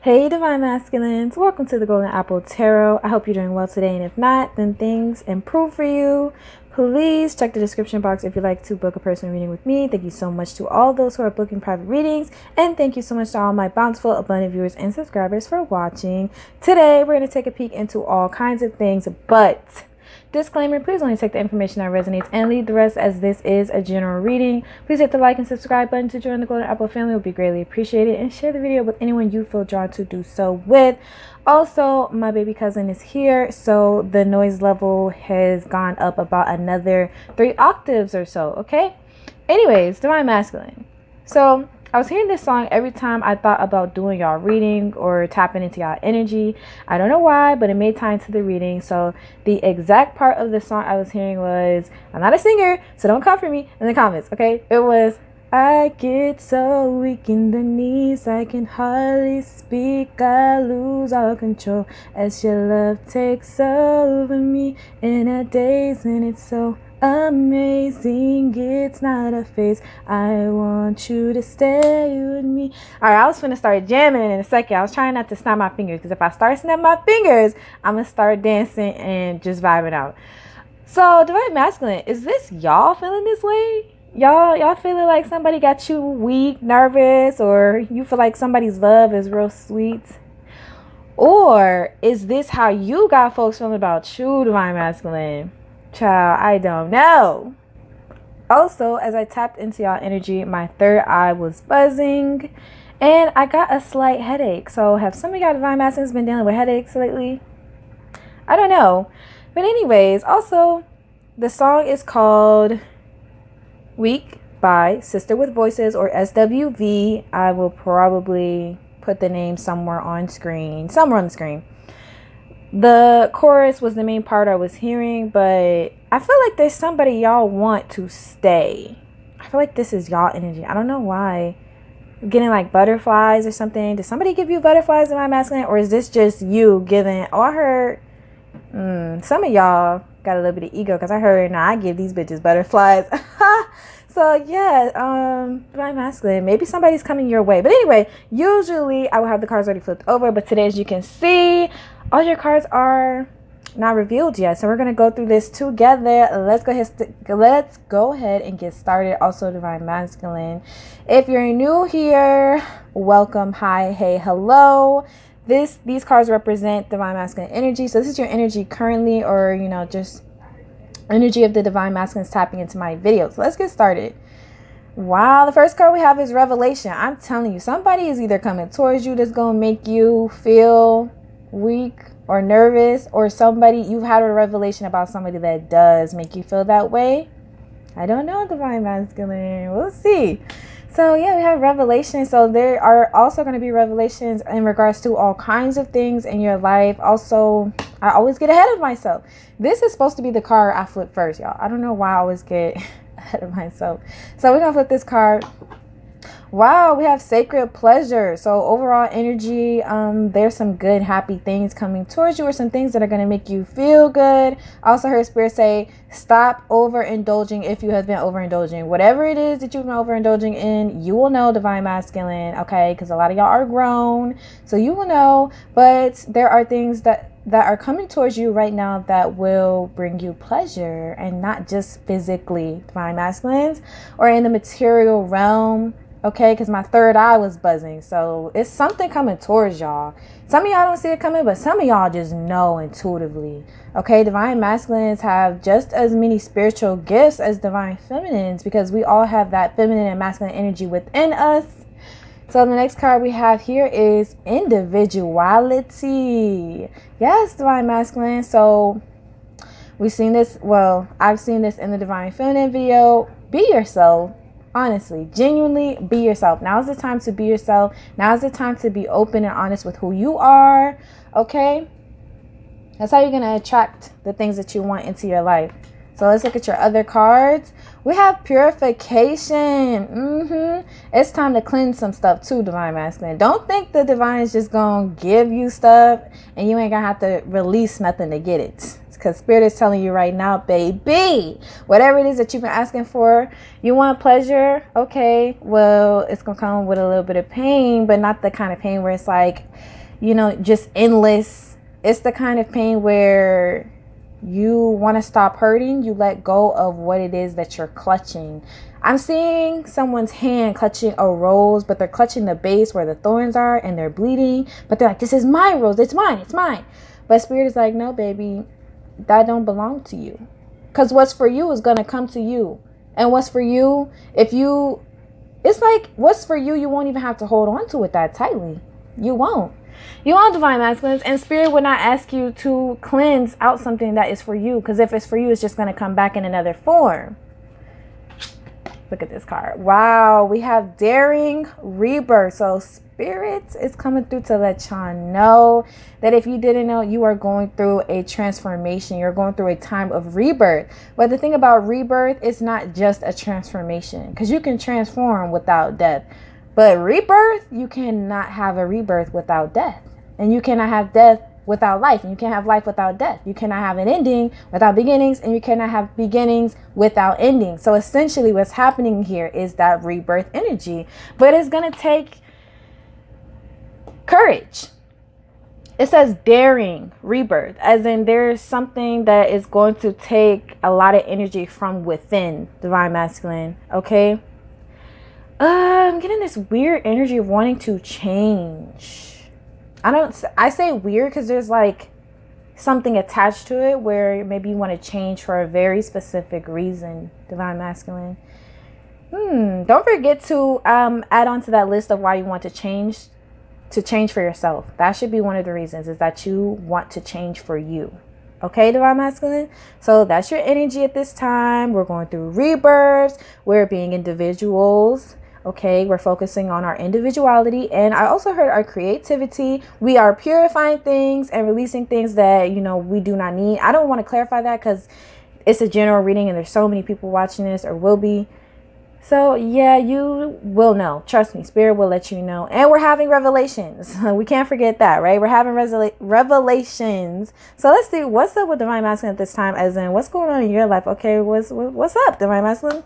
Hey Divine Masculines, welcome to the Golden Apple Tarot. I hope you're doing well today, and if not, then things improve for you. Please check the description box if you'd like to book a personal reading with me. Thank you so much to all those who are booking private readings, and thank you so much to all my bountiful, abundant viewers and subscribers for watching. Today, we're going to take a peek into all kinds of things, but disclaimer, please only take the information that resonates and leave the rest, as this is a general reading. Please hit the like and subscribe button to join the Golden Apple family. It would be greatly appreciated, and share the video with anyone you feel drawn to do so with. Also, my baby cousin is here, so the noise level has gone up about another 3 octaves or so, okay? Anyways, Divine Masculine. So I was hearing this song every time I thought about doing y'all reading or tapping into y'all energy. I don't know why, but it made time to the reading. So the exact part of the song I was hearing was, I'm not a singer, so don't come for me in the comments, okay? It was, I get so weak in the knees, I can hardly speak, I lose all control as your love takes over me in a daze, and it's so amazing, it's not a phase, I want you to stay with me. All right, I was finna start jamming in a second. I was trying not to snap my fingers, because if I start snapping my fingers, I'm gonna start dancing and just vibing out. So Divine Masculine, is this y'all feeling this way? Y'all feeling like somebody got you weak, nervous, or you feel like somebody's love is real sweet? Or is this how you got folks feeling about you, Divine Masculine? Child, I don't know. Also, as I tapped into y'all energy, my third eye was buzzing and I got a slight headache. So have some of y'all Divine Masculines been dealing with headaches lately? I don't know. But anyways, also, the song is called Weak by Sister with Voices, or SWV. I will probably put the name somewhere on the screen. The chorus was the main part I was hearing, but I feel like there's somebody y'all want to stay. I feel like this is y'all energy. I don't know why. I'm getting like butterflies or something. Did somebody give you butterflies in my masculine? Or is this just you giving? Oh, I heard some of y'all got a little bit of ego, because I heard, nah, I give these bitches butterflies. So yeah, Divine Masculine, maybe somebody's coming your way. But anyway, usually I will have the cards already flipped over, but today, as you can see, all your cards are not revealed yet. So we're gonna go through this together. Let's go ahead and get started. Also, Divine Masculine, if you're new here, welcome, hi, hey, hello. These cards represent Divine Masculine energy. So this is your energy currently, or just energy of the Divine Masculines tapping into my video. So let's get started. Wow, the first card we have is Revelation. I'm telling you, somebody is either coming towards you that's gonna make you feel weak or nervous, or you've had a revelation about somebody that does make you feel that way. I don't know, Divine Masculine. We'll see. So yeah, we have revelation. So there are also going to be revelations in regards to all kinds of things in your life. Also, I always get ahead of myself. This is supposed to be the card I flip first, y'all. I don't know why I always get ahead of myself. So we're going to flip this card. Wow, we have sacred pleasure. So overall energy, there's some good, happy things coming towards you, or some things that are going to make you feel good. I also heard Spirit say, stop overindulging if you have been overindulging. Whatever it is that you've been overindulging in, you will know, Divine Masculine, okay? Because a lot of y'all are grown, so you will know. But there are things that are coming towards you right now that will bring you pleasure, and not just physically, Divine Masculines, or in the material realm. Okay, because my third eye was buzzing. So it's something coming towards y'all. Some of y'all don't see it coming, but some of y'all just know intuitively. Okay, Divine Masculines have just as many spiritual gifts as Divine Feminines, because we all have that feminine and masculine energy within us. So the next card we have here is Individuality. Yes, Divine Masculine. So we've seen this. Well, I've seen this in the Divine Feminine video. Be yourself. Honestly, genuinely be yourself. Now is the time to be yourself. Now is the time to be open and honest with who you are. Okay? That's how you're going to attract the things that you want into your life. So let's look at your other cards. We have purification. It's time to cleanse some stuff too, Divine Masculine. Don't think the Divine is just going to give you stuff and you ain't going to have to release nothing to get it. because Spirit is telling you right now, baby, whatever it is that you've been asking for, you want pleasure. Okay, well, it's going to come with a little bit of pain, but not the kind of pain where it's like, you know, just endless. It's the kind of pain where you want to stop hurting. You let go of what it is that you're clutching. I'm seeing someone's hand clutching a rose, but they're clutching the base where the thorns are and they're bleeding. But they're like, this is my rose. It's mine. It's mine. But Spirit is like, no, baby, that don't belong to you. Because what's for you is going to come to you. And what's for you, it's like what's for you, you won't even have to hold on to it that tightly. You won't. You want divine masculines, and Spirit would not ask you to cleanse out something that is for you. Because if it's for you, it's just going to come back in another form. Look at this card. Wow, we have daring rebirth. So Spirit is coming through to let y'all know that if you didn't know, you are going through a transformation. You're going through a time of rebirth. But the thing about rebirth, it's not just a transformation, because you can transform without death. But rebirth, you cannot have a rebirth without death. And you cannot have death without life, and you can't have life without death. You cannot have an ending without beginnings, and you cannot have beginnings without endings. So essentially what's happening here is that rebirth energy, but it's going to take courage. It says daring rebirth, as in there's something that is going to take a lot of energy from within, divine masculine. Okay. I'm getting this weird energy of wanting to change. I say weird because there's like something attached to it where maybe you want to change for a very specific reason, divine masculine. Don't forget to add on to that list of why you want to change for yourself. That should be one of the reasons, is that you want to change for you. Okay, divine masculine. So that's your energy at this time. We're going through rebirths. We're being individuals. Okay, we're focusing on our individuality, and I also heard our creativity. We are purifying things and releasing things that, you know, we do not need. I don't want to clarify that because it's a general reading and there's so many people watching this, or will be. So yeah, you will know. Trust me, Spirit will let you know. And we're having revelations. We can't forget that, right? We're having revelations. So let's see what's up with divine masculine at this time, as in what's going on in your life. Okay, what's up, divine masculine?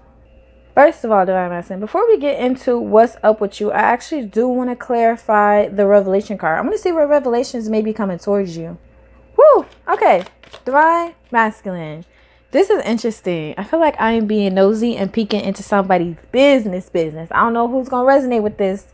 First of all, divine masculine, before we get into what's up with you, I actually do want to clarify the revelation card. I'm going to see where revelations may be coming towards you. Woo! Okay, divine masculine. This is interesting. I feel like I am being nosy and peeking into somebody's business. I don't know who's going to resonate with this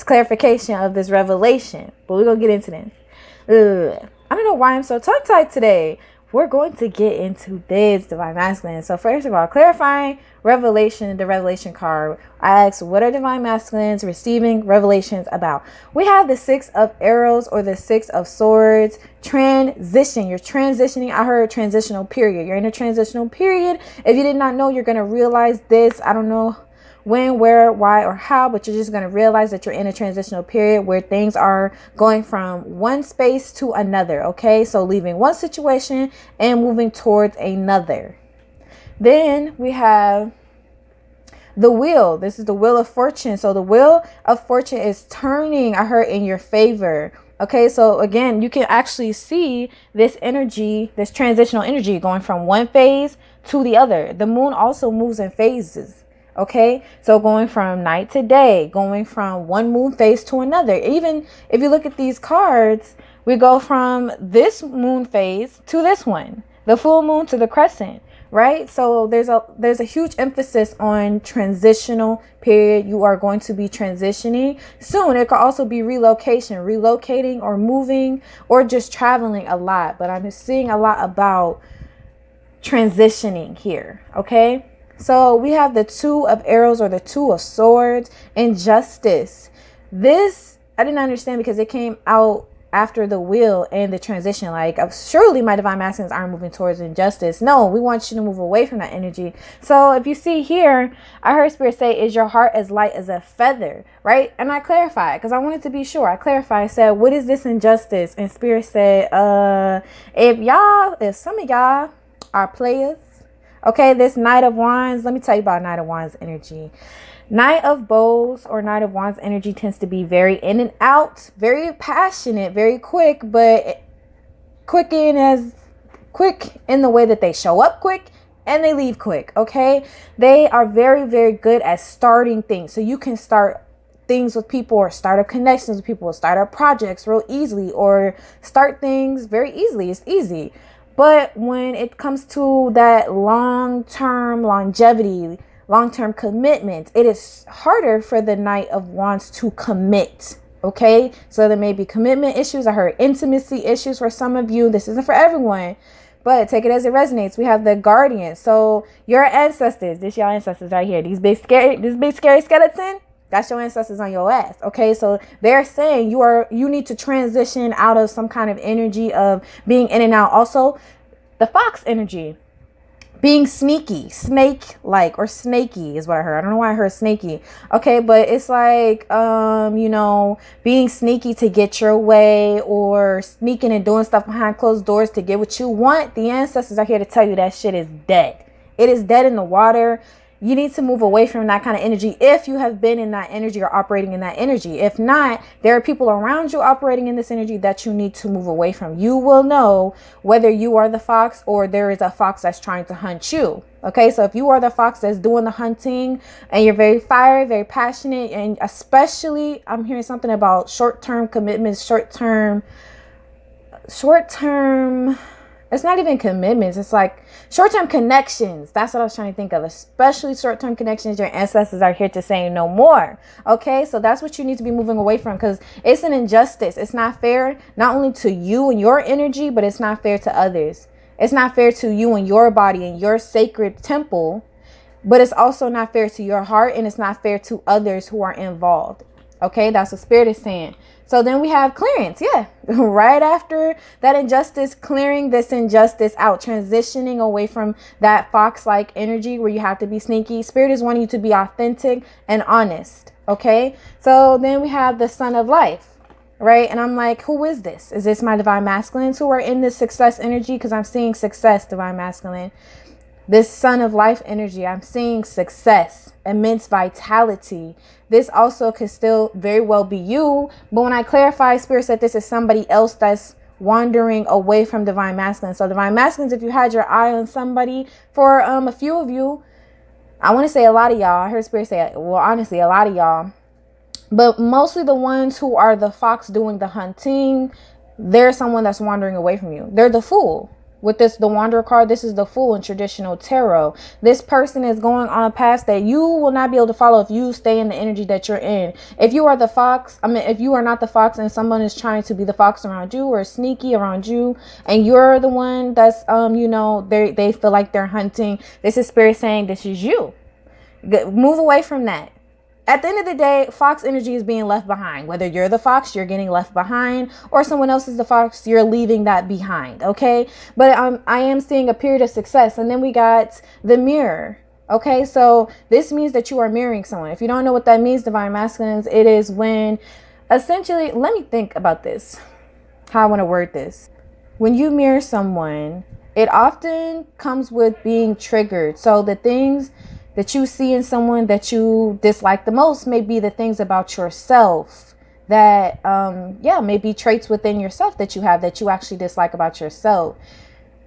clarification of this revelation, but we're going to get into this. I don't know why I'm so tongue-tied today. We're going to get into this, divine masculine. So first of all, clarifying revelation, the revelation card. I asked, what are divine masculines receiving revelations about? We have the 6 of arrows, or the 6 of swords. Transition. You're transitioning. I heard transitional period. You're in a transitional period. If you did not know, you're going to realize this. I don't know when, where, why, or how, but you're just going to realize that you're in a transitional period where things are going from one space to another. Okay, so leaving one situation and moving towards another. Then we have the wheel. This is the wheel of fortune. So the wheel of fortune is turning, I heard, in your favor. Okay, so again, you can actually see this energy, this transitional energy going from one phase to the other. The moon also moves in phases. Okay, so going from night to day, going from one moon phase to another. Even if you look at these cards, we go from this moon phase to this one, the full moon to the crescent, right? So there's a huge emphasis on transitional period. You are going to be transitioning soon. It could also be relocating or moving or just traveling a lot. But I'm seeing a lot about transitioning here. Okay. So we have the 2 of arrows, or the 2 of swords, and justice. This, I didn't understand because it came out after the wheel and the transition. Like, surely my divine masculines aren't moving towards injustice. No, we want you to move away from that energy. So if you see here, I heard Spirit say, is your heart as light as a feather, right? And I clarified because I wanted to be sure. I clarified. I said, what is this injustice? And Spirit said, if some of y'all are players, okay, this Knight of Wands, let me tell you about Knight of Wands energy. Knight of Bows or Knight of Wands energy tends to be very in and out, very passionate, very quick, but quick in as quick in the way that they show up quick and they leave quick. Okay. They are very, very good at starting things. So you can start things with people or start up connections with people, start up projects real easily, or start things very easily. It's easy. But when it comes to that long-term longevity, long-term commitment, it is harder for the Knight of Wands to commit. Okay, so there may be commitment issues. I heard intimacy issues for some of you. This isn't for everyone, but take it as it resonates. We have the Guardian. So your ancestors, this your ancestors right here. This big scary skeleton, that's your ancestors on your ass. Okay, so they're saying you need to transition out of some kind of energy of being in and out. Also, the fox energy, being sneaky, snake-like, or snaky is what I heard. I don't know why I heard snaky. Okay, but it's like, being sneaky to get your way, or sneaking and doing stuff behind closed doors to get what you want. The ancestors are here to tell you that shit is dead. It is dead in the water. You need to move away from that kind of energy if you have been in that energy or operating in that energy. If not, there are people around you operating in this energy that you need to move away from. You will know whether you are the fox or there is a fox that's trying to hunt you. Okay, so if you are the fox that's doing the hunting and you're very fiery, very passionate, and especially I'm hearing something about short-term commitments, short-term, it's not even commitments. It's like short-term connections. That's what I was trying to think of. Especially short-term connections. Your ancestors are here to say no more. Okay, so that's what you need to be moving away from, because it's an injustice. It's not fair, not only to you and your energy, but it's not fair to others. It's not fair to you and your body and your sacred temple, but it's also not fair to your heart, and it's not fair to others who are involved. Okay, that's what Spirit is saying. So then we have clearance. Yeah, right after that injustice, clearing this injustice out, transitioning away from that fox-like energy where you have to be sneaky. Spirit is wanting you to be authentic and honest. Okay, so then we have the Sun of Life, right? And I'm like, who is this? Is this my divine masculines who are in this success energy? Because I'm seeing success, divine masculine. This Sun of Life energy, I'm seeing success, immense vitality. This also could still very well be you. But when I clarify, Spirit said this is somebody else that's wandering away from divine masculine. So divine masculines, if you had your eye on somebody, for a few of you, I want to say a lot of y'all, I heard Spirit say, well, honestly, a lot of y'all, but mostly the ones who are the fox doing the hunting, there's someone that's wandering away from you. They're the Fool. With this, the Wanderer card, this is the Fool in traditional tarot. This person is going on a path that you will not be able to follow if you stay in the energy that you're in. If you are the fox, if you are not the fox and someone is trying to be the fox around you or sneaky around you, and you're the one that's, they feel like they're hunting, this is Spirit saying this is you. Move away from that. At the end of the day, fox energy is being left behind. Whether you're the fox, you're getting left behind, or someone else is the fox, you're leaving that behind. Okay, but I am seeing a period of success. And then we got the Mirror. Okay, so this means that you are mirroring someone. If you don't know what that means, divine masculines, it is when essentially, let me think about this, how I want to word this. When you mirror someone, it often comes with being triggered. So the things that you see in someone that you dislike the most may be the things about yourself that, may be traits within yourself that you have that you actually dislike about yourself.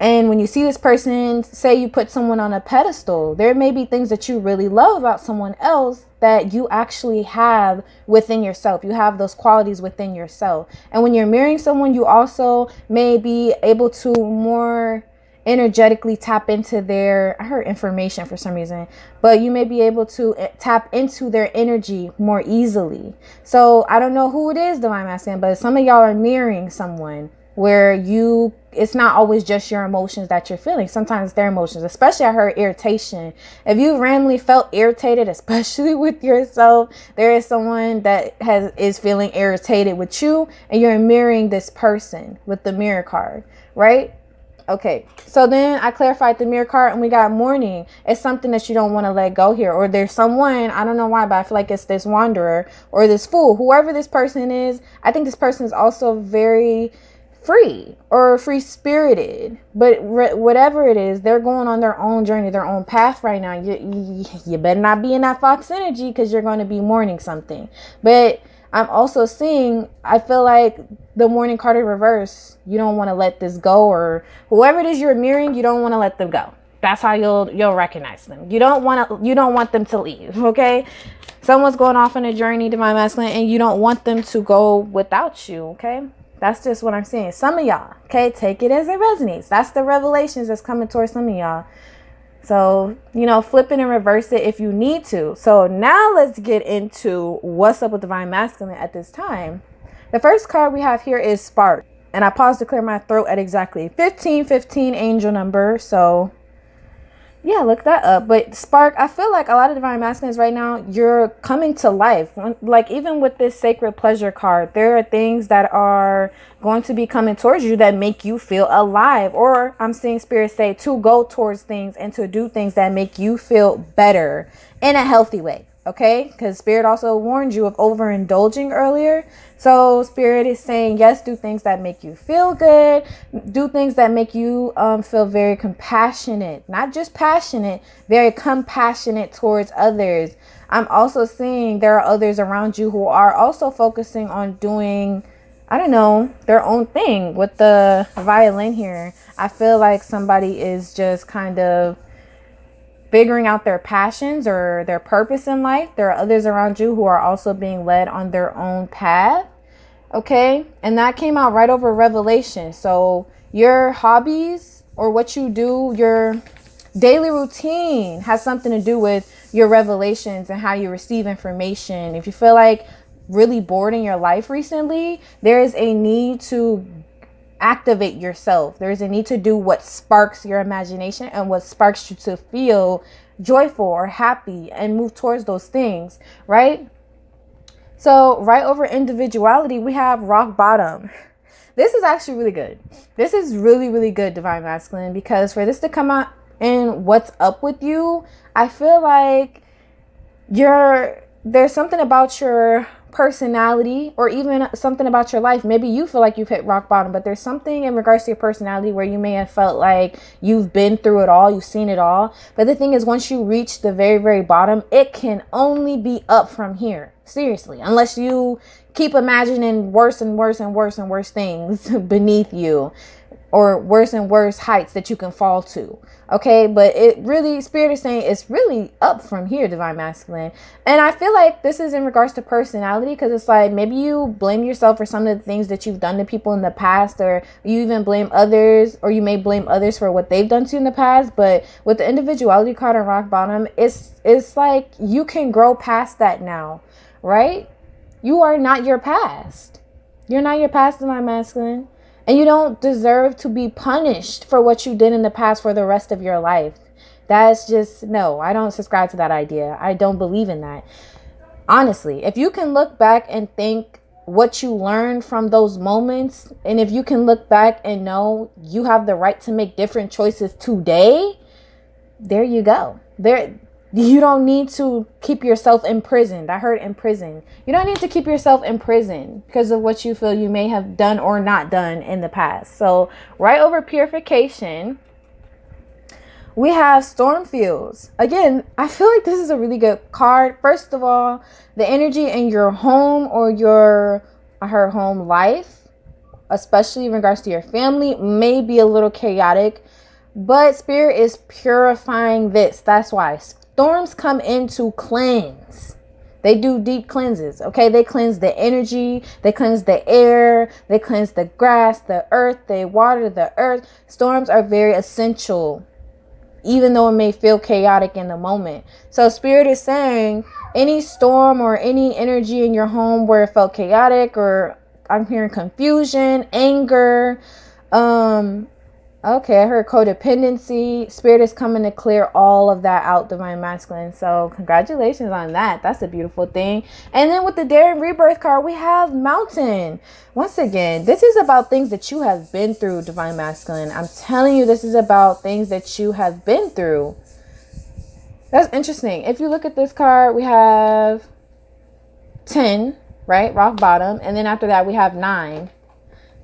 And when you see this person, say you put someone on a pedestal, there may be things that you really love about someone else that you actually have within yourself. You have those qualities within yourself. And when you're mirroring someone, you also may be able to more energetically tap into I heard information for some reason, but you may be able to tap into their energy more easily. So I don't know who it is, divine masculine, but some of y'all are mirroring someone where it's not always just your emotions that you're feeling. Sometimes it's their emotions. Especially I heard irritation. If you randomly felt irritated, especially with yourself, there is someone that is feeling irritated with you, and you're mirroring this person with the Mirror card, right? Okay, so then I clarified the Mirror card, and we got Mourning. It's something that you don't want to let go here. Or there's someone, I don't know why, but I feel like it's this Wanderer or this Fool. Whoever this person is, I think this person is also very free or free-spirited. But whatever it is, they're going on their own journey, their own path right now. You better not be in that fox energy, because you're going to be mourning something. But I'm also seeing, I feel like the morning card in reverse, you don't want to let this go, or whoever it is you're mirroring, you don't want to let them go. That's how you'll recognize them. You don't want them to leave, okay? Someone's going off on a journey, divine masculine, and you don't want them to go without you, okay? That's just what I'm saying. Some of y'all, okay, take it as it resonates. That's the revelations that's coming towards some of y'all. So, flip it and reverse it if you need to. So now let's get into what's up with divine masculine at this time. The first card we have here is Spark. And I paused to clear my throat at exactly 1515 angel number. So yeah, look that up. But Spark, I feel like a lot of divine masculines right now, you're coming to life. Like even with this sacred pleasure card, there are things that are going to be coming towards you that make you feel alive. Or I'm seeing spirit say to go towards things and to do things that make you feel better in a healthy way. Okay, because spirit also warned you of overindulging earlier. So spirit is saying, yes, do things that make you feel good. Do things that make you feel very compassionate, not just passionate, very compassionate towards others. I'm also seeing there are others around you who are also focusing on doing, I don't know, their own thing with the violin here. I feel like somebody is just kind of figuring out their passions or their purpose in life. There are others around you who are also being led on their own path. Okay. And that came out right over Revelation. So your hobbies or what you do, your daily routine has something to do with your revelations and how you receive information. If you feel like really bored in your life recently, there is a need to activate yourself. There's a need to do what sparks your imagination and what sparks you to feel joyful or happy and move towards those things, right? So right over individuality, we have rock bottom. This is actually really good. This is really, really good, divine masculine, because for this to come out in what's up with you, I feel like there's something about your personality or even something about your life. Maybe you feel like you've hit rock bottom, but there's something in regards to your personality where you may have felt like you've been through it all, you've seen it all. But the thing is, once you reach the very, very bottom, it can only be up from here. Seriously, unless you keep imagining worse and worse and worse and worse things beneath you, or worse and worse heights that you can fall to. Okay, but it really, spirit is saying it's really up from here, divine masculine. And I feel like this is in regards to personality, because it's like maybe you blame yourself for some of the things that you've done to people in the past, or you even blame others, or you may blame others for what they've done to you in the past. But with the individuality card on rock bottom, it's like you can grow past that now, right? You are not your past. You're not your past, divine masculine. And you don't deserve to be punished for what you did in the past for the rest of your life. That's just, no, I don't subscribe to that idea. I don't believe in that. Honestly, if you can look back and think what you learned from those moments, and if you can look back and know you have the right to make different choices today, there you go. You don't need to keep yourself imprisoned. I heard imprisoned. You don't need to keep yourself in prison because of what you feel you may have done or not done in the past. So right over purification, we have storm fields. Again, I feel like this is a really good card. First of all, the energy in your home or her home life, especially in regards to your family, may be a little chaotic, but spirit is purifying this. That's why storms come in to cleanse. They do deep cleanses, okay? They cleanse the energy, they cleanse the air, they cleanse the grass, the earth, they water the earth. Storms are very essential, even though it may feel chaotic in the moment. So spirit is saying any storm or any energy in your home where it felt chaotic, or I'm hearing confusion, anger, okay, I heard codependency. Spirit is coming to clear all of that out, divine masculine. So congratulations on that. That's a beautiful thing. And then with the daring rebirth card, we have mountain. Once again, this is about things that you have been through, divine masculine. I'm telling you, this is about things that you have been through. That's interesting. If you look at this card, we have 10, right? Rock bottom. And then after that, we have 9.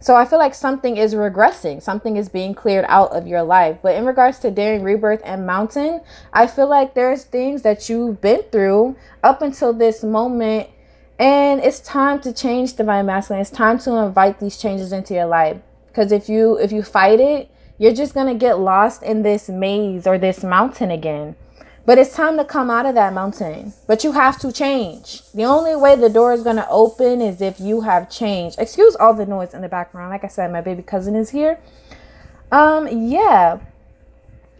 So I feel like something is regressing. Something is being cleared out of your life. But in regards to daring rebirth and mountain, I feel like there's things that you've been through up until this moment. And it's time to change, divine masculine. It's time to invite these changes into your life. Because if you fight it, you're just going to get lost in this maze or this mountain again. But it's time to come out of that mountain. But you have to change. The only way the door is going to open is if you have changed. Excuse all the noise in the background. Like I said, my baby cousin is here. Yeah.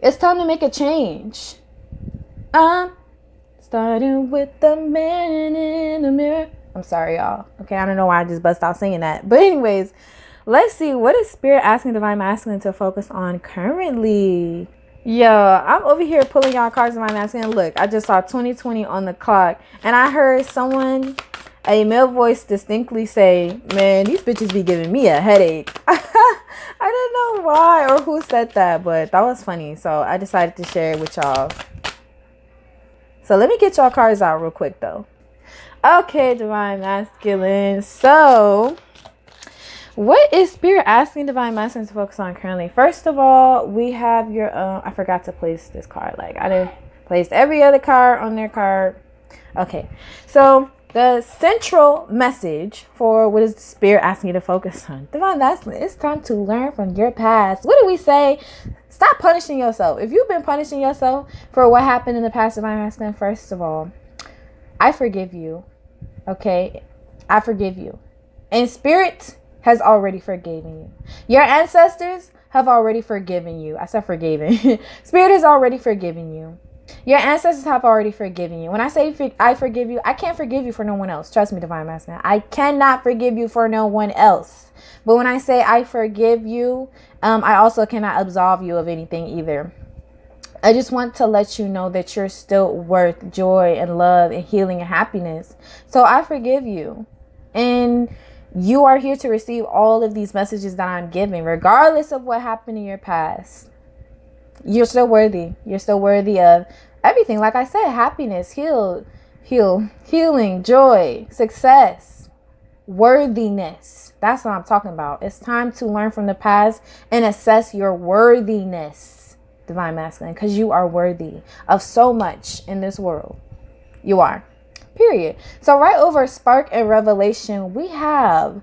It's time to make a change. Starting with the man in the mirror. I'm sorry, y'all. Okay, I don't know why I just bust out singing that. But anyways, let's see. What is Spirit asking Divine Masculine to focus on currently? Yeah, I'm over here pulling y'all cards, Divine Masculine. Look, I just saw 2020 on the clock. And I heard someone, a male voice, distinctly say, man, these bitches be giving me a headache. I don't know why or who said that, but that was funny. So I decided to share it with y'all. So let me get y'all cards out real quick, though. Okay, Divine Masculine. So what is Spirit asking Divine Masculine to focus on currently? First of all, we have your... I forgot to place this card. Like, I didn't place every other card on their card. Okay, so the central message for what is Spirit asking you to focus on? Divine Masculine, it's time to learn from your past. What do we say? Stop punishing yourself. If you've been punishing yourself for what happened in the past, Divine Masculine, first of all, I forgive you. Okay? I forgive you. And Spirit has already forgiven you. Your ancestors have already forgiven you. I said forgiven. Spirit has already forgiven you. Your ancestors have already forgiven you. When I say I forgive you, I can't forgive you for no one else. Trust me, Divine Masculine. I cannot forgive you for no one else. But when I say I forgive you, I also cannot absolve you of anything either. I just want to let you know that you're still worth joy and love and healing and happiness. So I forgive you. And you are here to receive all of these messages that I'm giving, regardless of what happened in your past. You're still worthy. You're still worthy of everything. Like I said, happiness, healing, joy, success, worthiness. That's what I'm talking about. It's time to learn from the past and assess your worthiness, Divine Masculine, because you are worthy of so much in this world. You are. Period. So right over Spark and Revelation, we have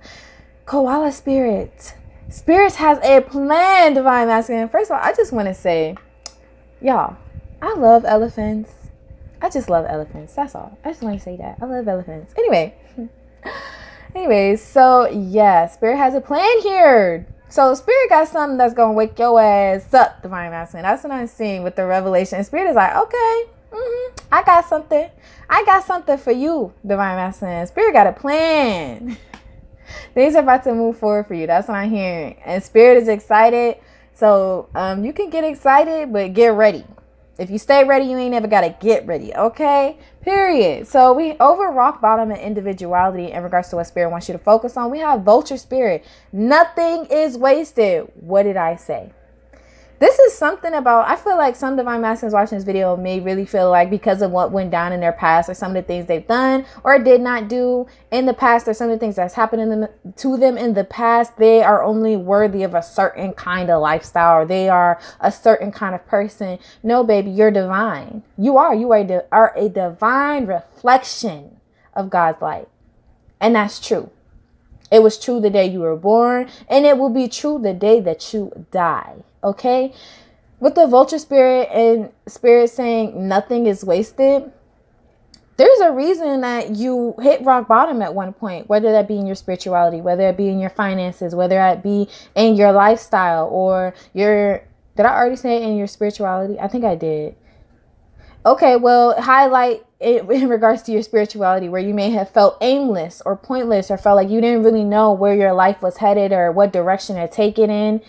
Koala Spirit. Spirit has a plan, Divine Masculine. First of all, I just want to say, y'all, I love elephants. I just love elephants. That's all. I just want to say that. I love elephants. Anyways, so yeah, Spirit has a plan here. So Spirit got something that's going to wake your ass up, Divine Masculine. That's what I'm seeing with the Revelation. Spirit is like, okay, I got something. I got something for you, Divine Masculine. Spirit got a plan. Things are about to move forward for you. That's what I'm hearing. And Spirit is excited. So you can get excited, but get ready. If you stay ready, you ain't never got to get ready. Okay? Period. So we over rock bottom and individuality in regards to what Spirit wants you to focus on. We have Vulture Spirit. Nothing is wasted. What did I say? This is something about, I feel like some Divine Masculines watching this video may really feel like because of what went down in their past or some of the things they've done or did not do in the past or some of the things that's happened to them in the past, they are only worthy of a certain kind of lifestyle or they are a certain kind of person. No, baby, you're divine. You are a divine reflection of God's light. And that's true. It was true the day you were born and it will be true the day that you die. Okay, with the Vulture Spirit and Spirit saying nothing is wasted, there's a reason that you hit rock bottom at one point, whether that be in your spirituality, whether it be in your finances, whether it be in your lifestyle or did I already say in your spirituality? I think I did. Okay, well, highlight it in regards to your spirituality where you may have felt aimless or pointless or felt like you didn't really know where your life was headed or what direction to take it in.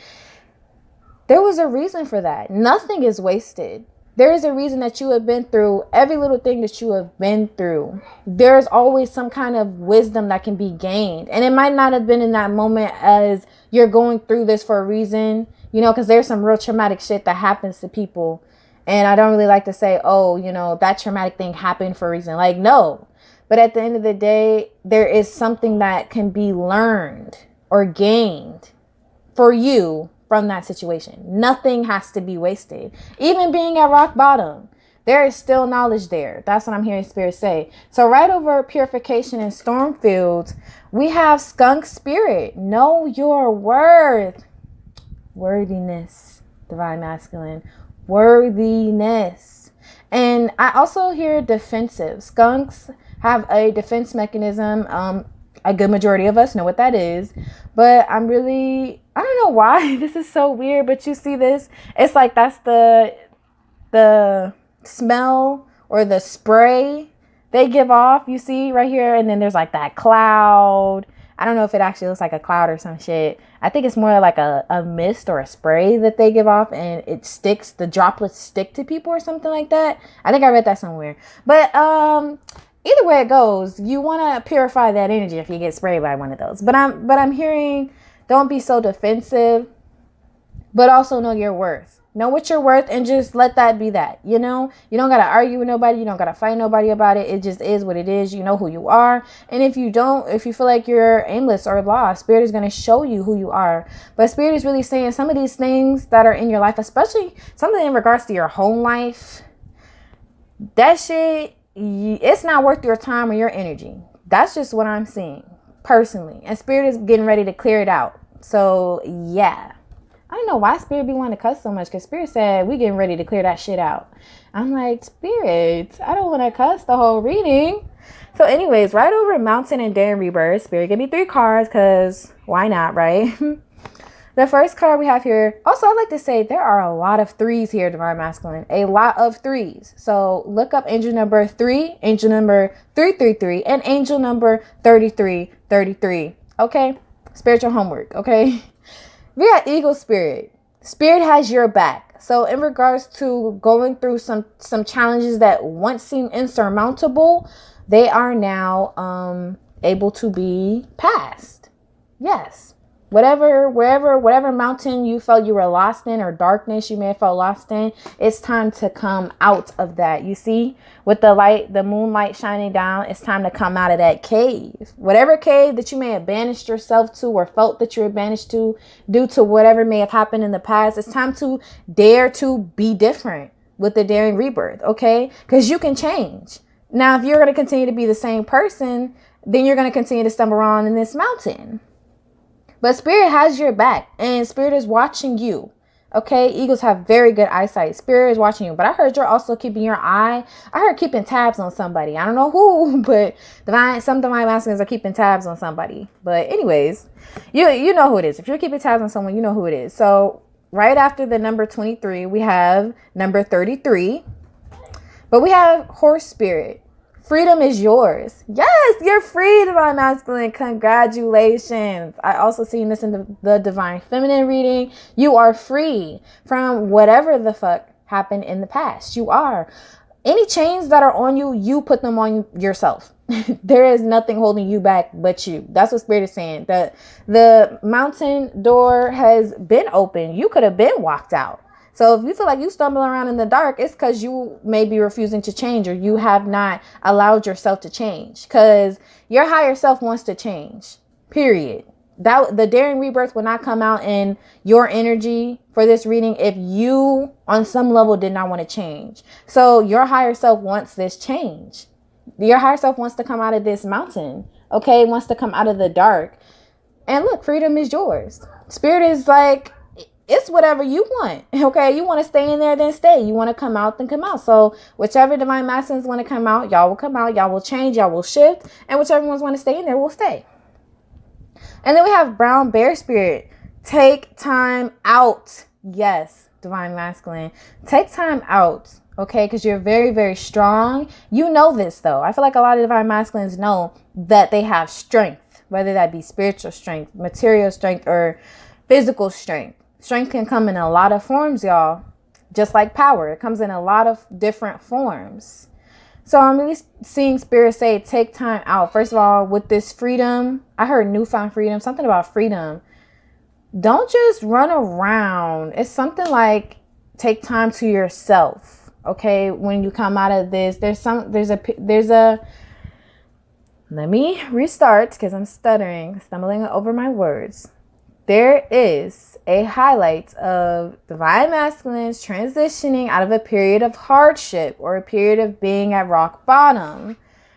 There was a reason for that. Nothing is wasted. There is a reason that you have been through every little thing that you have been through. There's always some kind of wisdom that can be gained. And it might not have been in that moment as you're going through this for a reason, because there's some real traumatic shit that happens to people. And I don't really like to say, oh, that traumatic thing happened for a reason. Like, no. But at the end of the day, there is something that can be learned or gained for you from that situation. Nothing has to be wasted. Even being at rock bottom. There is still knowledge there. That's what I'm hearing Spirit say. So right over purification and storm fields, we have skunk spirit. Know your worth. Worthiness, divine masculine. Worthiness. And I also hear defensive. Skunks have a defense mechanism. A good majority of us know what that is. But I don't know why this is so weird, but you see this. It's like that's the smell or the spray they give off, you see right here, and then there's like that cloud. I don't know if it actually looks like a cloud or some shit. I think it's more like a mist or a spray that they give off, and it sticks, the droplets stick to people or something like that. I think I read that somewhere. But either way it goes, you want to purify that energy if you get sprayed by one of those. But I'm hearing, don't be so defensive, but also know your worth. Know what you're worth and just let that be that. You know, you don't got to argue with nobody. You don't got to fight nobody about it. It just is what it is. You know who you are. And if you feel like you're aimless or lost, Spirit is going to show you who you are. But Spirit is really saying some of these things that are in your life, especially something in regards to your home life, that shit, it's not worth your time or your energy. That's just what I'm seeing personally. And Spirit is getting ready to clear it out. So yeah. I don't know why Spirit be wanting to cuss so much, because Spirit said we getting ready to clear that shit out. I'm like, Spirit, I don't want to cuss the whole reading. So anyways, right over Mountain and Daring Rebirth, Spirit give me 3 cards, because why not, right? The first card we have here, also I'd like to say there are a lot of 3s here, Divine Masculine. A lot of 3s. So look up angel number 3, angel number 333, and angel number 3333. Okay? Spiritual homework, okay? We got Eagle Spirit. Spirit has your back. So in regards to going through some challenges that once seemed insurmountable, they are now able to be passed. Yes. Whatever mountain you felt you were lost in, or darkness you may have felt lost in, it's time to come out of that. You see, with the light, the moonlight shining down, it's time to come out of that cave. Whatever cave that you may have banished yourself to, or felt that you were banished to due to whatever may have happened in the past, it's time to dare to be different with the Daring Rebirth, okay? Because you can change. Now, if you're going to continue to be the same person, then you're going to continue to stumble around in this mountain. But Spirit has your back, and Spirit is watching you. Okay, eagles have very good eyesight. Spirit is watching you. But I heard you're also keeping your eye. I heard keeping tabs on somebody. I don't know who, but some divine masculines are keeping tabs on somebody. But anyways, you know who it is. If you're keeping tabs on someone, you know who it is. So right after the number 23, we have number 33. But we have Horse Spirit. Freedom is yours. Yes, you're free, Divine Masculine. Congratulations. I also seen this in the Divine Feminine reading. You are free from whatever the fuck happened in the past. You are. Any chains that are on you, you put them on yourself. There is nothing holding you back but you. That's what Spirit is saying. The mountain door has been open. You could have been walked out. So if you feel like you stumble around in the dark, it's because you may be refusing to change, or you have not allowed yourself to change, because your higher self wants to change, period. The Daring Rebirth will not come out in your energy for this reading if you on some level did not want to change. So your higher self wants this change. Your higher self wants to come out of this mountain, okay? Wants to come out of the dark. And look, freedom is yours. Spirit is like, it's whatever you want, okay? You want to stay in there, then stay. You want to come out, then come out. So whichever divine masculines want to come out, y'all will come out. Y'all will change. Y'all will shift. And whichever ones want to stay in there will stay. And then we have Brown Bear Spirit. Take time out. Yes, divine masculine. Take time out, okay? Because you're very, very strong. You know this, though. I feel like a lot of divine masculines know that they have strength, whether that be spiritual strength, material strength, or physical strength. Strength can come in a lot of forms, y'all. Just like power. It comes in a lot of different forms. So I'm really seeing Spirit say, take time out. First of all, with this freedom, I heard newfound freedom, something about freedom. Don't just run around. It's something like take time to yourself. Okay. When you come out of this, let me restart because I'm stumbling over my words. there is a highlight of divine masculines transitioning out of a period of hardship or a period of being at rock bottom.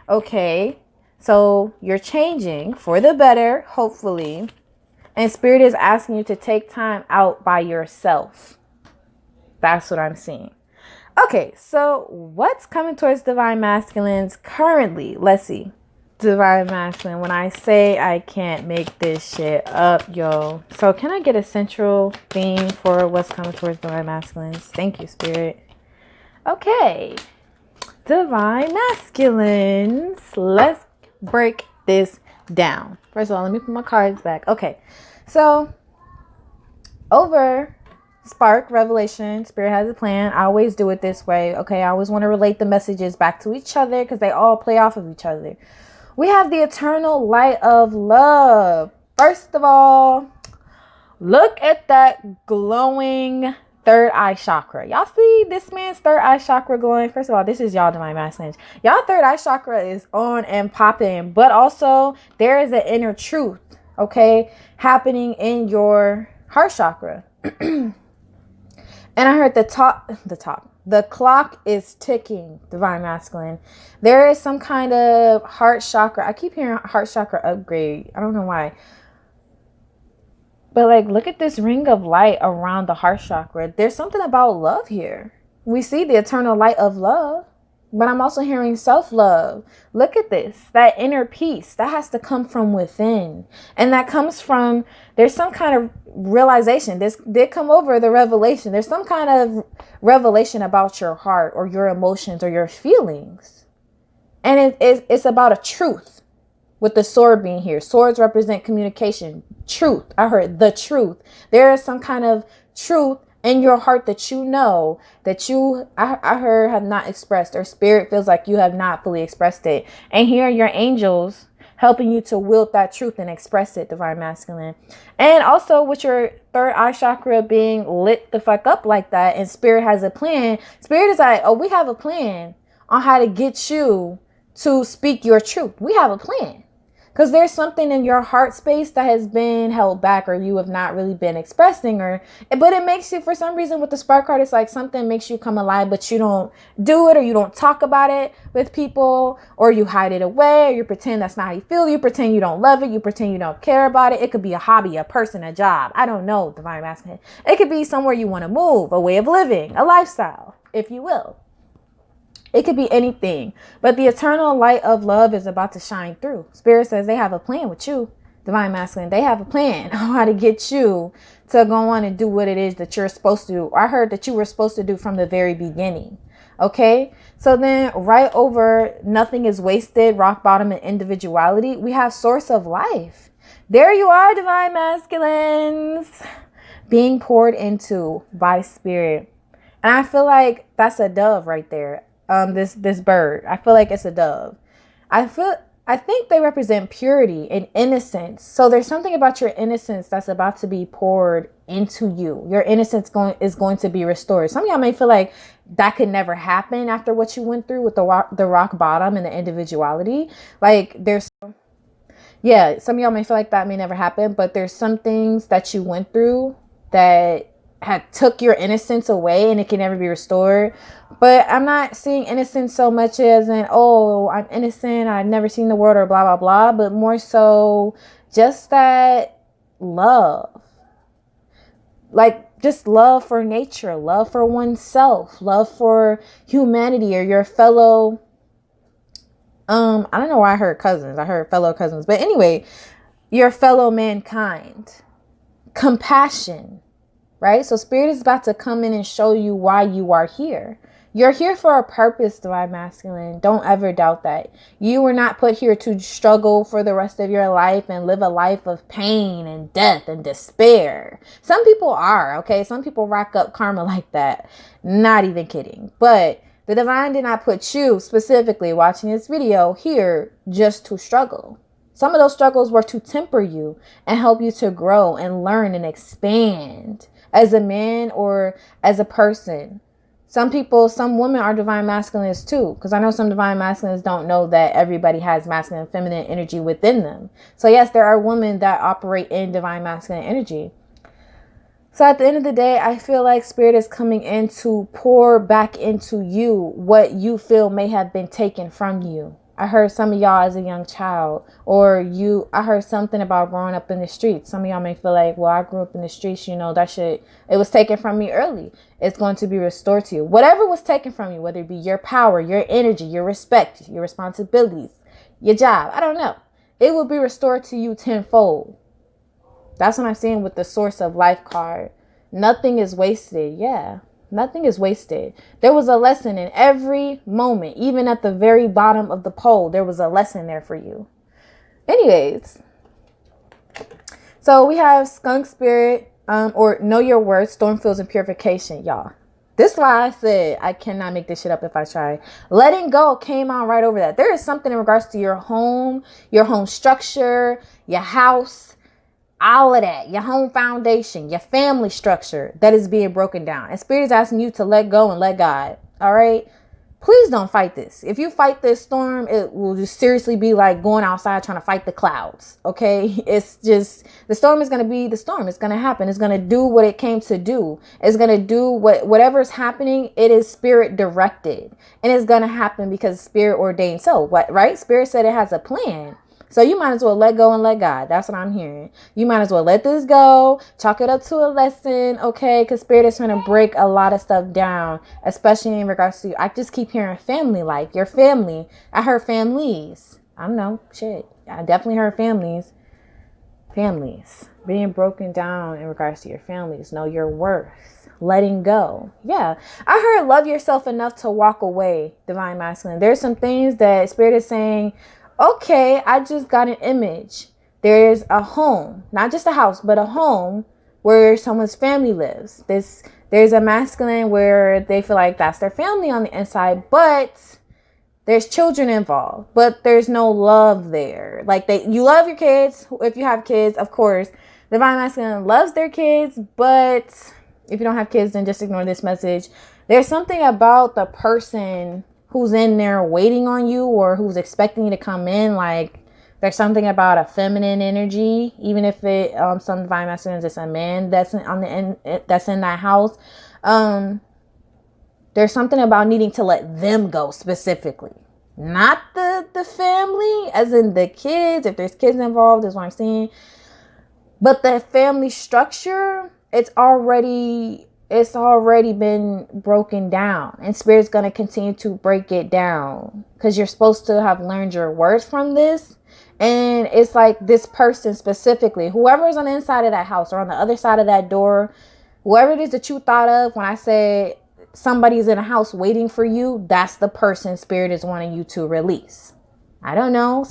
Okay, so you're changing for the better, hopefully. And Spirit is asking you to take time out by yourself. That's what I'm seeing. Okay, so what's coming towards divine masculines currently? Let's see. Divine masculine. When I say I can't make this shit up, yo. So can I get a central theme for what's coming towards divine masculines? Thank you, Spirit. Okay. Divine masculines. Let's break this down. First of all, let me put my cards back. Okay. So over Spark, Revelation, Spirit has a plan. I always do it this way. Okay. I always want to relate the messages back to each other because they all play off of each other. We have the eternal light of love. First of all, look at that glowing third eye chakra. Y'all see this man's third eye chakra glowing? First of all, this is y'all divine masculines. Y'all third eye chakra is on and popping, but also there is an inner truth, okay, happening in your heart chakra. And I heard the clock is ticking, divine masculine. There is some kind of heart chakra. I keep hearing heart chakra upgrade. I don't know why. But like, look at this ring of light around the heart chakra. There's something about love here. We see the eternal light of love. But I'm also hearing self-love. Look at this. That inner peace. That has to come from within. And that comes from, there's some kind of realization. This did come over the revelation. There's some kind of revelation about your heart or your emotions or your feelings. And it's about a truth. With the sword being here. Swords represent communication. Truth. I heard the truth. There is some kind of truth in your heart that you know that I heard have not expressed, or Spirit feels like you have not fully expressed it. And here are your angels helping you to wield that truth and express it, divine masculine. And also with your third eye chakra being lit the fuck up like that, and Spirit has a plan. Spirit is like, oh, we have a plan on how to get you to speak your truth. We have a plan. Because there's something in your heart space that has been held back, or you have not really been expressing, but it makes you, for some reason with the spark card, it's like something makes you come alive, but you don't do it, or you don't talk about it with people, or you hide it away, or you pretend that's not how you feel. You pretend you don't love it. You pretend you don't care about it. It could be a hobby, a person, a job. I don't know, divine masculine. It could be somewhere you want to move, a way of living, a lifestyle, if you will. It could be anything, but the eternal light of love is about to shine through. Spirit says they have a plan with you, divine masculine. They have a plan on how to get you to go on and do what it is that you're supposed to do. I heard that you were supposed to do from the very beginning. Okay. So then right over nothing is wasted, rock bottom and individuality. We have source of life. There you are, divine masculines, being poured into by Spirit. And I feel like that's a dove right there. This bird. I feel like it's a dove. I think they represent purity and innocence. So there's something about your innocence that's about to be poured into you. Your innocence is going to be restored. Some of y'all may feel like that could never happen after what you went through with the rock bottom and the individuality. Like some of y'all may feel like that may never happen, but there's some things that you went through that had took your innocence away and it can never be restored. But I'm not seeing innocence so much as in, oh, I'm innocent, I've never seen the world, or blah, blah, blah, but more so just that love. Like just love for nature, love for oneself, love for humanity or your fellow, I don't know why I heard cousins. I heard fellow cousins. But anyway, your fellow mankind. Compassion. Right? So Spirit is about to come in and show you why you are here. You're here for a purpose, divine masculine. Don't ever doubt that. You were not put here to struggle for the rest of your life and live a life of pain and death and despair. Some people are, okay? Some people rack up karma like that. Not even kidding. But the divine did not put you specifically watching this video here just to struggle. Some of those struggles were to temper you and help you to grow and learn and expand as a man or as a person. Some women are divine masculines too, because I know some divine masculines don't know that everybody has masculine and feminine energy within them. So yes, there are women that operate in divine masculine energy. So at the end of the day, I feel like Spirit is coming in to pour back into you what you feel may have been taken from you. I heard some of y'all as a young child, I heard something about growing up in the streets. Some of y'all may feel like, well, I grew up in the streets, it was taken from me early. It's going to be restored to you. Whatever was taken from you, whether it be your power, your energy, your respect, your responsibilities, your job, I don't know. It will be restored to you tenfold. That's what I'm seeing with the Source of Life card. Nothing is wasted. Yeah. Nothing is wasted. There was a lesson in every moment. Even at the very bottom of the pole, there was a lesson there for you. Anyways. So we have Skunk Spirit, or Know Your Worth, Storm Fields, and Purification, y'all. This is why I said I cannot make this shit up if I try. Letting go came on right over that. There is something in regards to your home structure, your house, all of that, your home foundation, your family structure that is being broken down. And Spirit is asking you to let go and let God. All right. Please don't fight this. If you fight this storm, it will just seriously be like going outside trying to fight the clouds. Okay. It's just, the storm is going to be the storm. It's going to happen. It's going to do what it came to do. It's going to do whatever is happening. It is Spirit directed, and it's going to happen because Spirit ordained. So what, right? Spirit said it has a plan. So you might as well let go and let God. That's what I'm hearing. You might as well let this go. Chalk it up to a lesson, okay? Because Spirit is trying to break a lot of stuff down, especially in regards to, I just keep hearing family, like your family. I heard families. I don't know. Shit. I definitely heard families. Families being broken down in regards to your families. Know your worth. Letting go. Yeah. I heard love yourself enough to walk away, Divine Masculine. There's some things that Spirit is saying, okay, I just got an image. There's a home, not just a house, but a home where someone's family lives. There's a masculine where they feel like that's their family on the inside, but there's children involved, but there's no love there. Like you love your kids. If you have kids, of course, Divine Masculine loves their kids, but if you don't have kids, then just ignore this message. There's something about the person who's in there waiting on you or who's expecting you to come in. Like there's something about a feminine energy, even if it some divine masculines, it's a man that's that's in that house. There's something about needing to let them go specifically, not the family, as in the kids. If there's kids involved, is what I'm saying. But the family structure, it's already been broken down, and Spirit's going to continue to break it down because you're supposed to have learned your worth from this. And it's like this person specifically, whoever is on the inside of that house or on the other side of that door, whoever it is that you thought of when I said somebody's in a house waiting for you, that's the person Spirit is wanting you to release. I don't know.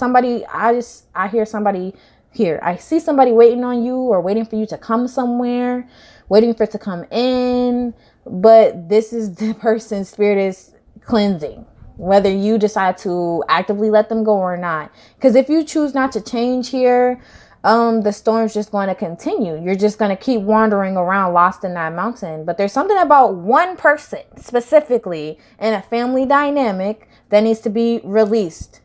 I hear somebody here. I see somebody waiting on you or waiting for you to come somewhere, waiting for it to come in. But this is the person Spirit is cleansing, whether you decide to actively let them go or not. Because if you choose not to change here, the storm's just going to continue. You're just going to keep wandering around lost in that mountain. But there's something about one person specifically in a family dynamic that needs to be released.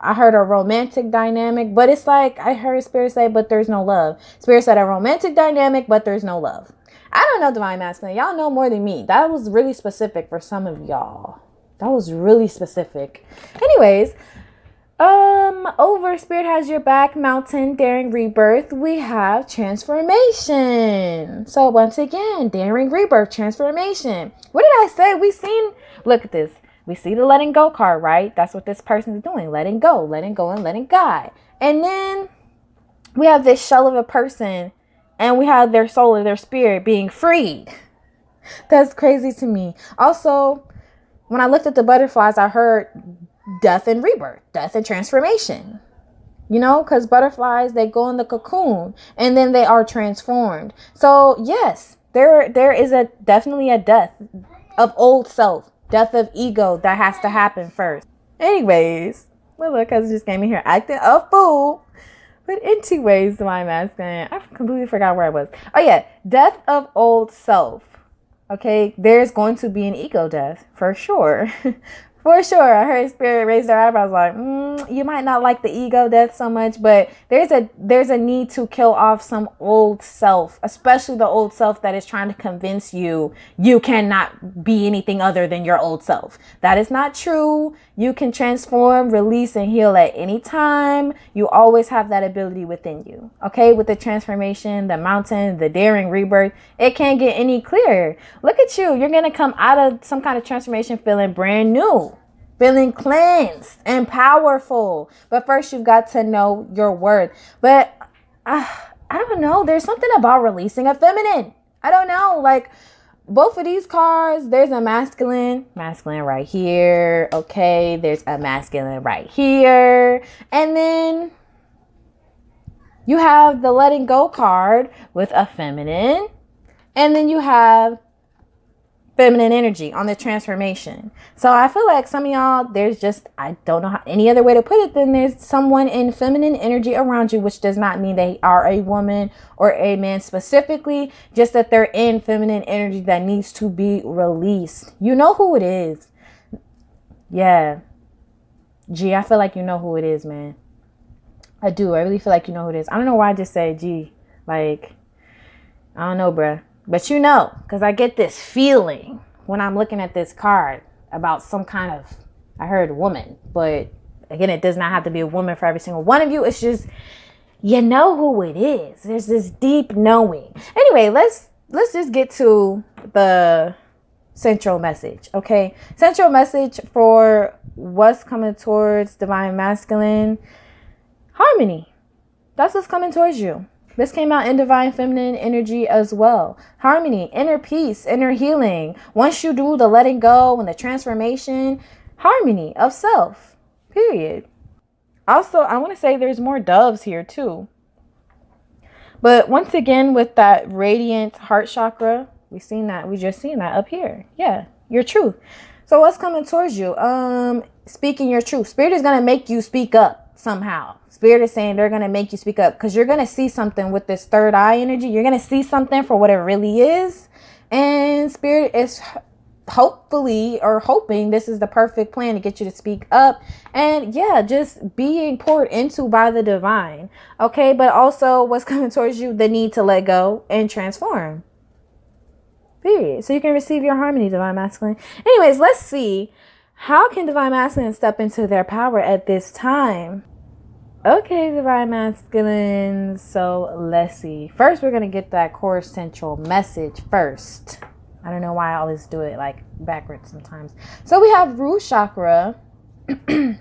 I heard a romantic dynamic, but it's like I heard Spirit say, but there's no love. Spirit said a romantic dynamic, but there's no love. I don't know, Divine Masculine. Y'all know more than me. That was really specific for some of y'all. That was really specific. Anyways, over Spirit Has Your Back, Mountain, Daring Rebirth, we have Transformation. So once again, Daring Rebirth, Transformation. What did I say? Look at this. We see the letting go card, right? That's what this person is doing. Letting go, and letting God. And then we have this shell of a person, and we have their soul or their spirit being freed. That's crazy to me. Also, when I looked at the butterflies, I heard death and rebirth, death and transformation. You know, because butterflies, they go in the cocoon and then they are transformed. So yes, there is definitely a death of old self. Death of ego that has to happen first. Anyways, well, look, I just came in here acting a fool. But anyways, Divine Masculine, I completely forgot where I was. Oh yeah, death of old self. Okay, there's going to be an ego death for sure. For sure. I heard spirit raise their eyebrows like, you might not like the ego death so much, but there's a need to kill off some old self, especially the old self that is trying to convince you cannot be anything other than your old self. That is not true. You can transform, release, and heal at any time. You always have that ability within you. Okay, with the transformation, the mountain, the daring rebirth, it can't get any clearer. Look at you. You're going to come out of some kind of transformation feeling brand new. Feeling cleansed and powerful. But first, you've got to know your worth. But I don't know. There's something about releasing a feminine. I don't know. Like both of these cards, there's a masculine right here. Okay. There's a masculine right here. And then you have the letting go card with a feminine. And then you have feminine energy on the transformation. So I feel like some of y'all, there's just, I don't know how, any other way to put it than there's someone in feminine energy around you, which does not mean they are a woman or a man specifically, just that they're in feminine energy that needs to be released. You know who it is. Yeah. G, I feel like you know who it is, man. I do. I really feel like you know who it is. I don't know why I just said G. Like, I don't know, bruh. But you know, because I get this feeling when I'm looking at this card about some kind of, I heard woman, but again, it does not have to be a woman for every single one of you. It's just, you know who it is. There's this deep knowing. Anyway, let's just get to the central message, okay? Central message for what's coming towards divine masculine. Harmony. That's what's coming towards you. This came out in divine feminine energy as well. Harmony, inner peace, inner healing. Once you do the letting go and the transformation, harmony of self, period. Also, I want to say there's more doves here too. But once again, with that radiant heart chakra, we just seen that up here. Yeah, your truth. So what's coming towards you? Speaking your truth. Spirit is going to make you speak up. Somehow Spirit is saying they're going to make you speak up because you're going to see something with this third eye energy. You're going to see something for what it really is. And Spirit is hopefully or hoping this is the perfect plan to get you to speak up. And yeah, just being poured into by the divine. Okay. But also what's coming towards you, the need to let go and transform. Period. So you can receive your harmony, divine masculine. Anyways, let's see. How can divine masculine step into their power at this time? Okay, divine masculine. So let's see. First, we're going to get that core central message first. I don't know why I always do it like backwards sometimes. So we have root chakra. The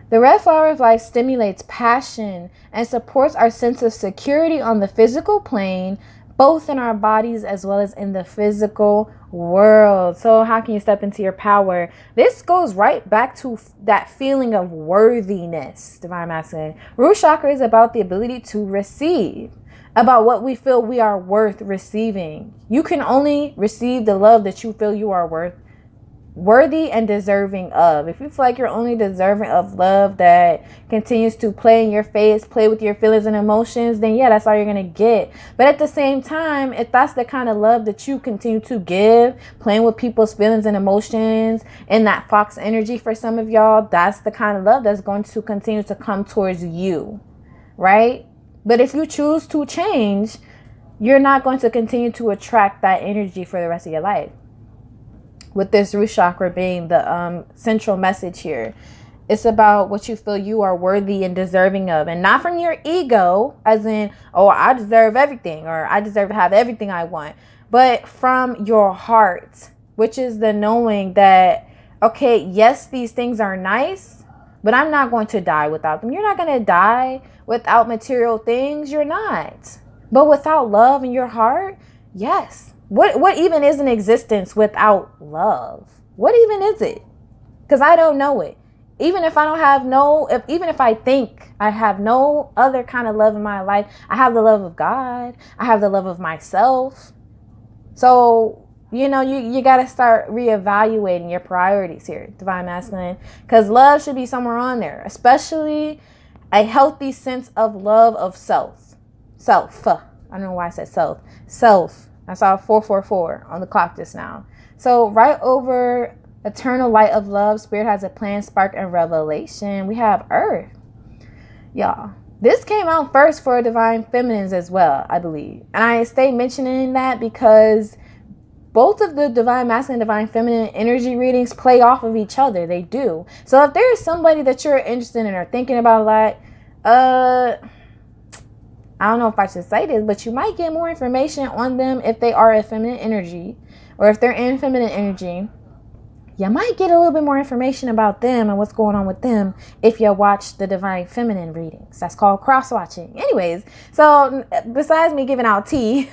red flower of life stimulates passion and supports our sense of security on the physical plane, both in our bodies as well as in the physical world. So how can you step into your power? This goes right back to that feeling of worthiness, divine masculine. Root chakra is about the ability to receive, about what we feel we are worth receiving. You can only receive the love that you feel you are worthy and deserving of. If you feel like you're only deserving of love that continues to play in your face, play with your feelings and emotions, then yeah, that's all you're going to get. But at the same time, if that's the kind of love that you continue to give, playing with people's feelings and emotions and that fox energy for some of y'all, that's the kind of love that's going to continue to come towards you, right? But if you choose to change, you're not going to continue to attract that energy for the rest of your life. With this root chakra being the central message here. It's about what you feel you are worthy and deserving of. And not from your ego, as in, oh, I deserve everything, or I deserve to have everything I want. But from your heart, which is the knowing that, okay, yes, these things are nice, but I'm not going to die without them. You're not going to die without material things. You're not. But without love in your heart, yes. What even is an existence without love? What even is it? Because I don't know it. Even if I don't have even if I think I have no other kind of love in my life, I have the love of God. I have the love of myself. So, you got to start reevaluating your priorities here, divine masculine. Because love should be somewhere on there, especially a healthy sense of love of self. I don't know why I said self. I saw 444 on the clock just now. So right over eternal light of love, Spirit has a plan, spark, and revelation. We have Earth. Y'all, this came out first for divine feminines as well, I believe. And I stay mentioning that because both of the divine masculine and divine feminine energy readings play off of each other. They do. So if there is somebody that you're interested in or thinking about a lot, I don't know if I should say this, but you might get more information on them if they are a feminine energy, or if they're in feminine energy. You might get a little bit more information about them and what's going on with them if you watch the divine feminine readings. That's called cross-watching. Anyways, so besides me giving out tea,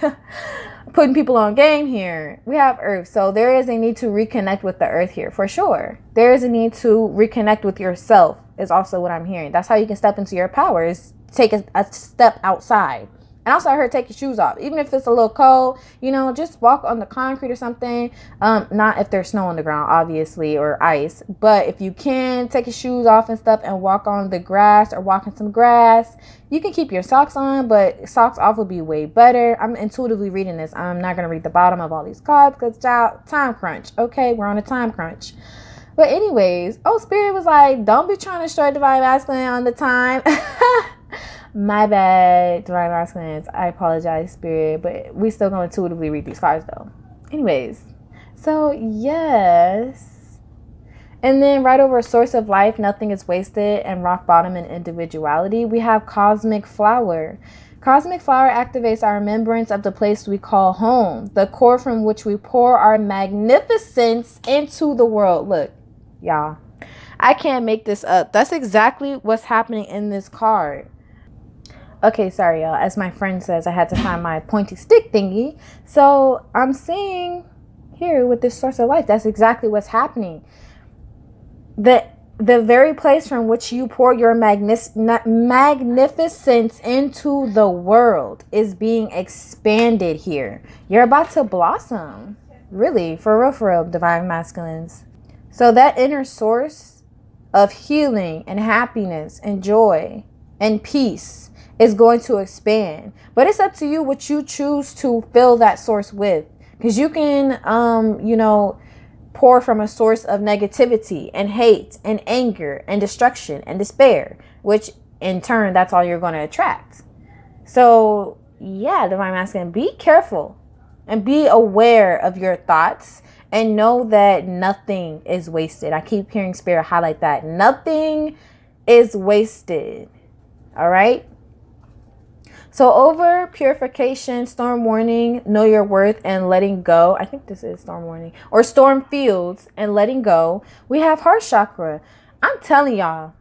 putting people on game here, we have Earth. So there is a need to reconnect with the Earth here, for sure. There is a need to reconnect with yourself, is also what I'm hearing. That's how you can step into your powers. Take a step outside. And also I heard take your shoes off. Even if it's a little cold, you know, just walk on the concrete or something. Not if there's snow on the ground, obviously, or ice. But if you can, take your shoes off and stuff and walk on the grass or walk in some grass. You can keep your socks on, but socks off would be way better. I'm intuitively reading this. I'm not going to read the bottom of all these cards because, child, time crunch. Okay, we're on a time crunch. But anyways, Spirit was like, don't be trying to strike divine masculine on the time. My bad, divine masculines. I apologize, Spirit, but we still gonna intuitively read these cards though. Anyways, so yes. And then right over source of life, nothing is wasted, and rock bottom and individuality, we have cosmic flower. Cosmic flower activates our remembrance of the place we call home, the core from which we pour our magnificence into the world. Look, y'all, I can't make this up. That's exactly what's happening in this card. Okay, sorry, y'all. As my friend says, I had to find my pointy stick thingy. So I'm seeing here with this source of life, that's exactly what's happening. The very place from which you pour your magnificence into the world is being expanded here. You're about to blossom. Really, for real, divine masculines. So that inner source of healing and happiness and joy and peace is going to expand. But it's up to you what you choose to fill that source with. Because you can, pour from a source of negativity and hate and anger and destruction and despair, which in turn, that's all you're going to attract. So yeah, divine masculine, be careful and be aware of your thoughts and know that nothing is wasted. I keep hearing Spirit highlight that. Nothing is wasted. All right. So over purification, storm warning, know your worth, and letting go. I think this is storm warning. Or storm fields and letting go. We have heart chakra. I'm telling y'all,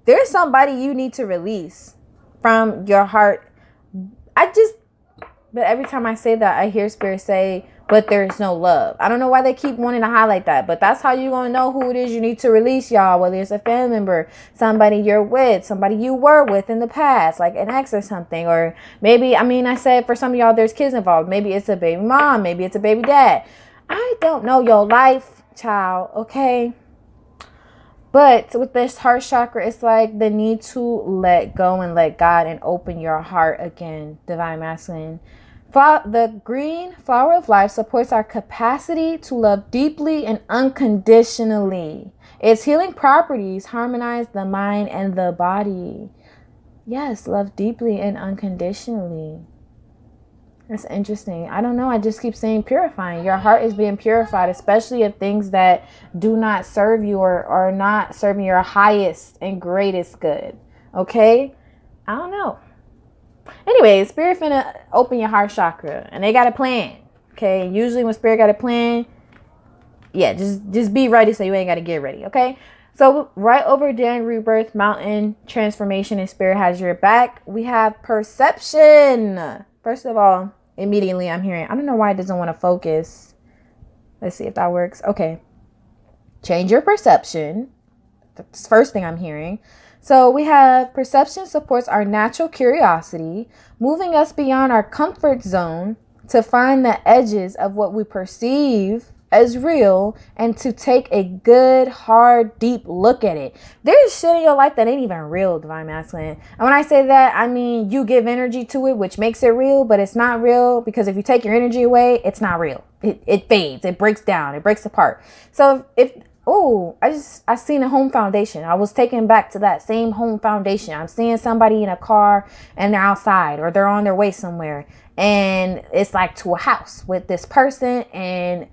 there's somebody you need to release from your heart. But every time I say that, I hear Spirit say, but there's no love. I don't know why they keep wanting to highlight that, but that's how you're going to know who it is you need to release, y'all. Whether it's a family member, somebody you're with, somebody you were with in the past, like an ex or something. Or maybe, I said for some of y'all, there's kids involved. Maybe it's a baby mom. Maybe it's a baby dad. I don't know your life, child, okay? But with this heart chakra, it's like the need to let go and let God and open your heart again, divine masculine. The green flower of life supports our capacity to love deeply and unconditionally. Its healing properties harmonize the mind and the body. Yes, love deeply and unconditionally. That's interesting. I don't know. I just keep saying purifying. Your heart is being purified, especially if things that do not serve you or are not serving your highest and greatest good. Okay? I don't know. Anyway, Spirit finna open your heart chakra, and they got a plan. Okay, usually when Spirit got a plan, yeah, just be ready so you ain't got to get ready. Okay, so right over Dan rebirth, mountain transformation, and Spirit has your back. We have perception. First of all, immediately I'm hearing, I don't know why it doesn't want to focus. Let's see if that works. Okay, change your perception. That's the first thing I'm hearing. So we have perception supports our natural curiosity, moving us beyond our comfort zone to find the edges of what we perceive as real and to take a good, hard, deep look at it. There's shit in your life that ain't even real, Divine Masculine. And when I say that, I mean you give energy to it, which makes it real, but it's not real because if you take your energy away, it's not real. It fades, it breaks down, it breaks apart. So I seen a home foundation. I was taken back to that same home foundation. I'm seeing somebody in a car and they're outside or they're on their way somewhere. And it's like to a house with this person. And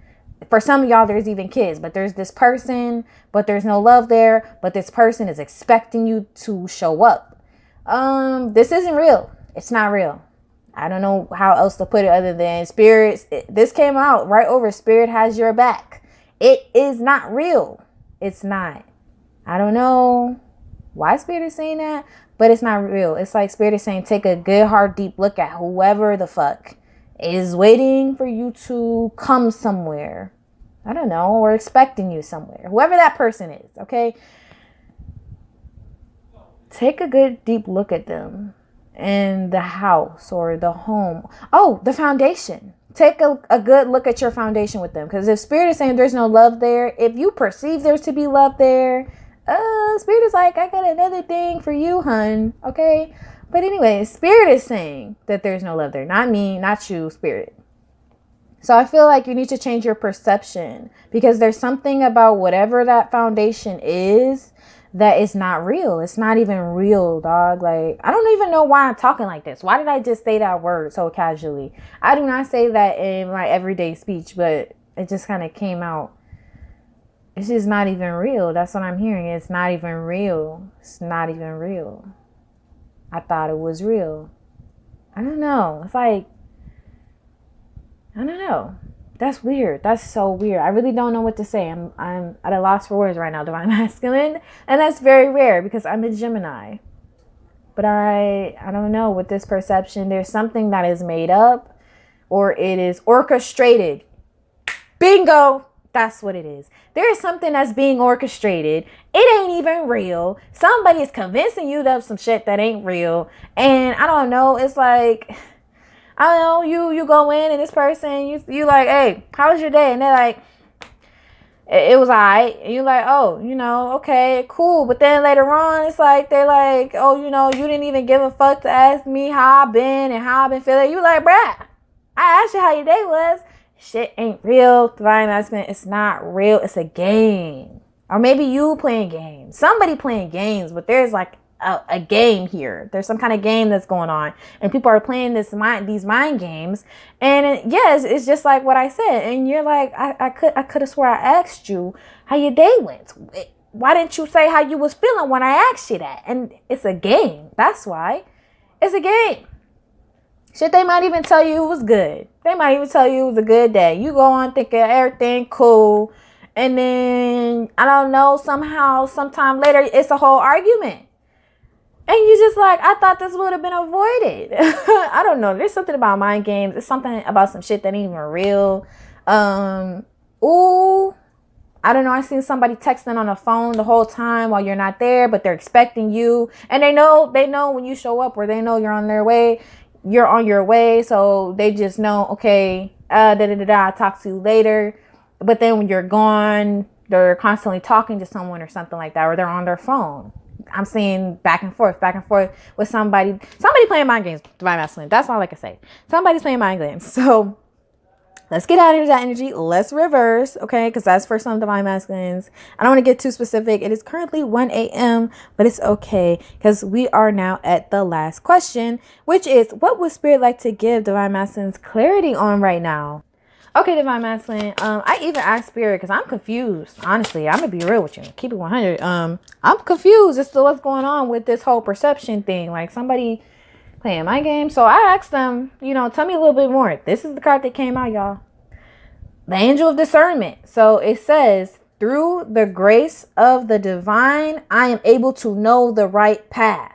for some of y'all, there's even kids, but there's this person, but there's no love there. But this person is expecting you to show up. This isn't real. It's not real. I don't know how else to put it other than spirits. This came out right over spirit has your back. It is not real. It's not. I don't know why spirit is saying that, but it's not real. It's like spirit is saying, take a good, hard, deep look at whoever the fuck is waiting for you to come somewhere. I don't know, or expecting you somewhere. Whoever that person is, okay? Take a good, deep look at them in the house or the home. Oh, the foundation. Take a good look at your foundation with them. Because if spirit is saying there's no love there, if you perceive there to be love there, spirit is like, I got another thing for you, hun. Okay? But anyway, spirit is saying that there's no love there. Not me, not you, spirit. So I feel like you need to change your perception. Because there's something about whatever that foundation is that is not real. It's not even real, dog. Like, I don't even know why I'm talking like this. Why did I just say that word so casually? I do not say that in my everyday speech, but it just kind of came out. It's just not even real. That's what I'm hearing. It's not even real. It's not even real. I thought it was real. I don't know. It's like, I don't know. That's weird. That's so weird. I really don't know what to say. I'm at a loss for words right now, Divine Masculine. And that's very rare because I'm a Gemini. But I don't know, with this perception, there's something that is made up or it is orchestrated. Bingo! That's what it is. There is something that's being orchestrated. It ain't even real. Somebody is convincing you of some shit that ain't real. And I don't know, it's like, I don't know, you go in and this person, you like, hey, how was your day? And they're like, it was all right. And you're like, oh, okay, cool. But then later on, it's like, they're like, oh, you didn't even give a fuck to ask me how I've been and how I've been feeling. You like, bruh, I asked you how your day was. Shit ain't real, Divine Masculine. It's not real. It's a game. Or maybe you playing games. Somebody playing games, but there's like a game here. There's some kind of game that's going on, and people are playing these mind games. And yes, it's just like what I said. And you're like, I could have swore I asked you how your day went. Why didn't you say how you was feeling when I asked you that? And it's a game. That's why it's a game. Shit, they might even tell you it was good. They might even tell you it was a good day. You go on thinking everything cool, and then I don't know, sometime later, it's a whole argument. And you just like, I thought this would have been avoided. I don't know. There's something about mind games. It's something about some shit that ain't even real. I don't know. I seen somebody texting on the phone the whole time while you're not there, but they're expecting you. And they know when you show up, or they know you're on their way. You're on your way. So they just know, okay, I'll talk to you later. But then when you're gone, they're constantly talking to someone or something like that, or they're on their phone. I'm seeing back and forth with somebody playing mind games, Divine Masculine. That's all I can say. Somebody's playing mind games. So let's get out of that energy. Let's reverse, okay? Because that's for some Divine Masculines. I don't want to get too specific. It is currently 1 a.m., but it's okay because we are now at the last question, which is, what would Spirit like to give Divine Masculines clarity on right now? Okay, Divine Masculine. I even asked Spirit because I'm confused. Honestly, I'm gonna be real with you. Keep it 100. I'm confused as to what's going on with this whole perception thing. Like somebody playing my game. So I asked them, tell me a little bit more. This is the card that came out, y'all. The Angel of Discernment. So it says, through the grace of the divine, I am able to know the right path.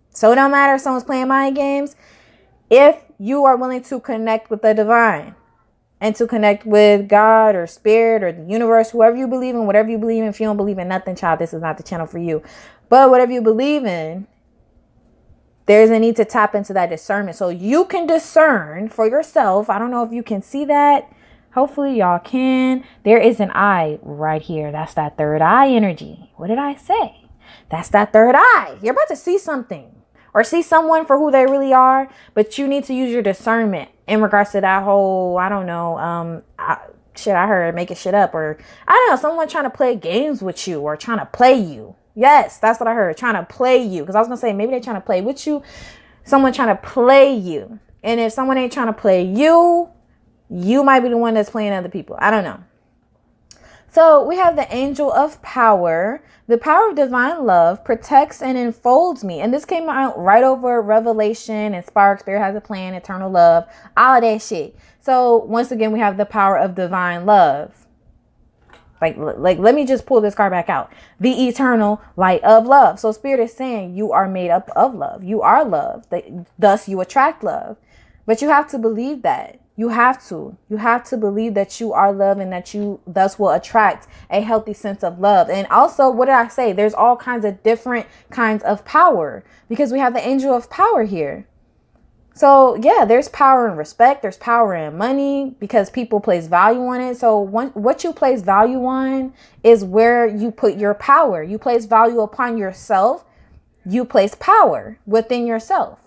So it don't matter if someone's playing mind games. If you are willing to connect with the divine, and to connect with God or Spirit or the universe, whoever you believe in, whatever you believe in. If you don't believe in nothing, child, this is not the channel for you. But whatever you believe in, there's a need to tap into that discernment. So you can discern for yourself. I don't know if you can see that, Hopefully y'all can. There is an eye right here. That's that third eye energy. What did I say? That's that third eye. You're about to see something or see someone for who they really are, but you need to use your discernment in regards to that whole, I don't know, I heard making shit up, or I don't know, someone trying to play games with you or trying to play you. Yes, that's what I heard. Trying to play you. Because I was going to say, maybe they're trying to play with you. Someone trying to play you. And if someone ain't trying to play you, you might be the one that's playing other people. I don't know. So we have the angel of power. The power of divine love protects and enfolds me. And this came out right over Revelation and Spark, Spirit Has a Plan, Eternal Love, all of that shit. So once again, we have the power of divine love. Like, let me just pull this card back out. The eternal light of love. So Spirit is saying you are made up of love. You are love. Thus you attract love. But you have to believe that. You have to believe that you are love and that you thus will attract a healthy sense of love. And also, what did I say? There's all kinds of different kinds of power because we have the angel of power here. So yeah, there's power in respect. There's power in money because people place value on it. So what you place value on is where you put your power. You place value upon yourself. You place power within yourself.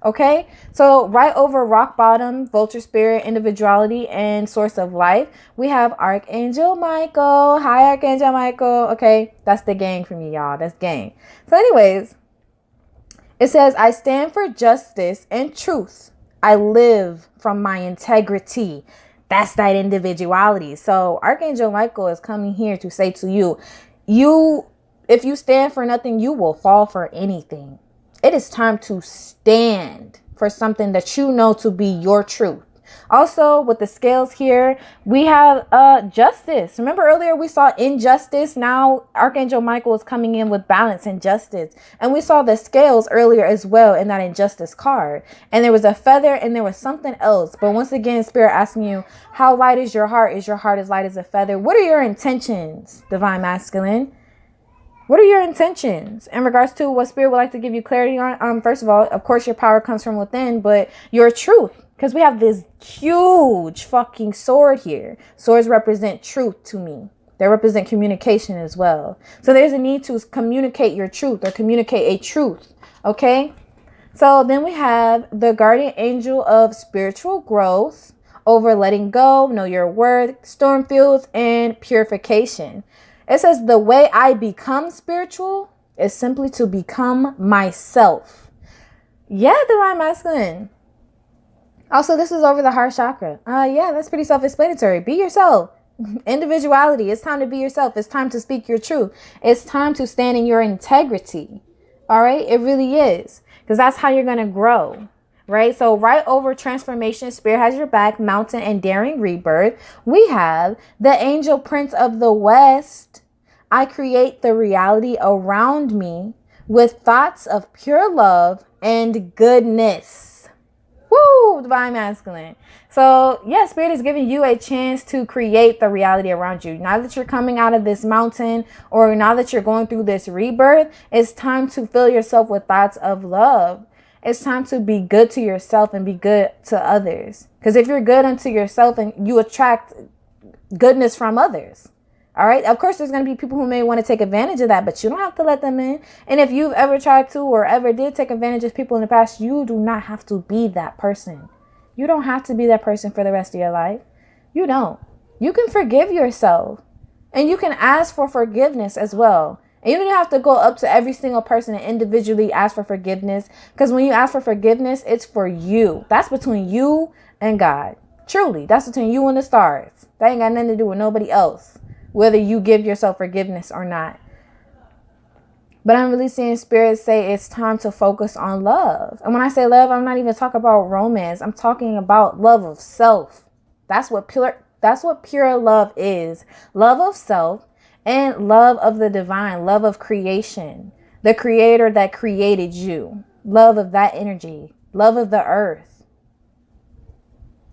Okay, so right over rock bottom, vulture spirit, individuality, and source of life, we have Archangel Michael. Hi, Archangel Michael. Okay, that's the gang from you, y'all. That's gang. So anyways, it says, I stand for justice and truth. I live from my integrity. That's that individuality. So Archangel Michael is coming here to say to you, if you stand for nothing, you will fall for anything. It is time to stand for something that you know to be your truth. Also, with the scales here, we have justice. Remember earlier we saw injustice. Now Archangel Michael is coming in with balance and justice. And we saw the scales earlier as well in that injustice card. And there was a feather and there was something else. But once again, Spirit asking you, how light is your heart? Is your heart as light as a feather? What are your intentions, Divine Masculine? What are your intentions in regards to what Spirit would like to give you clarity on? First of all, of course, your power comes from within, but your truth, because we have this huge fucking sword here. Swords represent truth to me. They represent communication as well. So there's a need to communicate your truth or communicate a truth. Okay. So then we have the guardian angel of spiritual growth, over letting go, know your worth, storm fields, and purification. It says the way I become spiritual is simply to become myself. Yeah, Divine Masculine. Also, this is over the heart chakra. Yeah, that's pretty self-explanatory. Be yourself. Individuality. It's time to be yourself. It's time to speak your truth. It's time to stand in your integrity. All right? It really is. Because that's how you're going to grow. Right? So right over transformation, Spirit has your back, mountain, and daring rebirth. We have the angel prince of the West. I create the reality around me with thoughts of pure love and goodness. Woo! Divine Masculine. So yeah, Spirit is giving you a chance to create the reality around you. Now that you're coming out of this mountain, or now that you're going through this rebirth, it's time to fill yourself with thoughts of love. It's time to be good to yourself and be good to others. Because if you're good unto yourself, and you attract goodness from others. All right. Of course, there's going to be people who may want to take advantage of that, but you don't have to let them in. And if you've ever tried to or ever did take advantage of people in the past, you do not have to be that person. You don't have to be that person for the rest of your life. You don't. You can forgive yourself, and you can ask for forgiveness as well. And you don't have to go up to every single person and individually ask for forgiveness. Because when you ask for forgiveness, it's for you. That's between you and God. Truly, that's between you and the stars. That ain't got nothing to do with nobody else, whether you give yourself forgiveness or not. But I'm really seeing Spirit say it's time to focus on love. And when I say love, I'm not even talking about romance. I'm talking about love of self. That's what pure love is. Love of self. And love of the divine, love of creation, the creator that created you, love of that energy, love of the earth.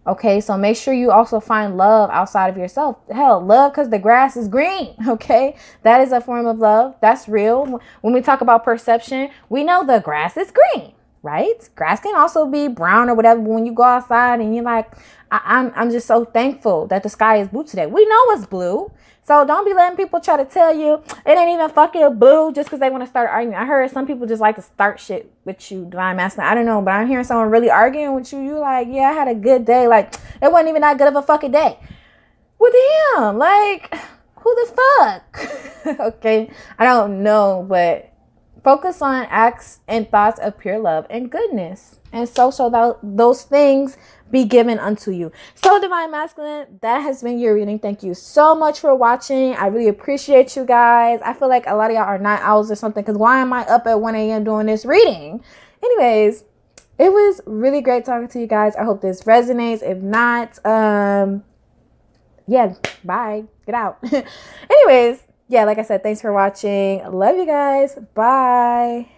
Okay, so make sure you also find love outside of yourself. Hell, love because the grass is green. Okay, that is a form of love. That's real. When we talk about perception, we know the grass is green. right? Grass can also be brown or whatever. But when you go outside and you're like, I'm just so thankful that the sky is blue today. We know it's blue. So don't be letting people try to tell you it ain't even fucking blue just because they want to start arguing. I heard some people just like to start shit with you, divine masculine. I don't know, but I'm hearing someone really arguing with you. You like, yeah, I had a good day. Like, it wasn't even that good of a fucking day. Well, damn, like, who the fuck? Okay, I don't know, but focus on acts and thoughts of pure love and goodness. And so those things be given unto you. So, divine masculine, that has been your reading. Thank you so much for watching. I really appreciate you guys. I feel like a lot of y'all are night owls or something, because why am I up at 1 a.m. doing this reading? Anyways, it was really great talking to you guys. I hope this resonates. If not, yeah, bye. Get out. Anyways, yeah, like I said, thanks for watching. Love you guys. Bye.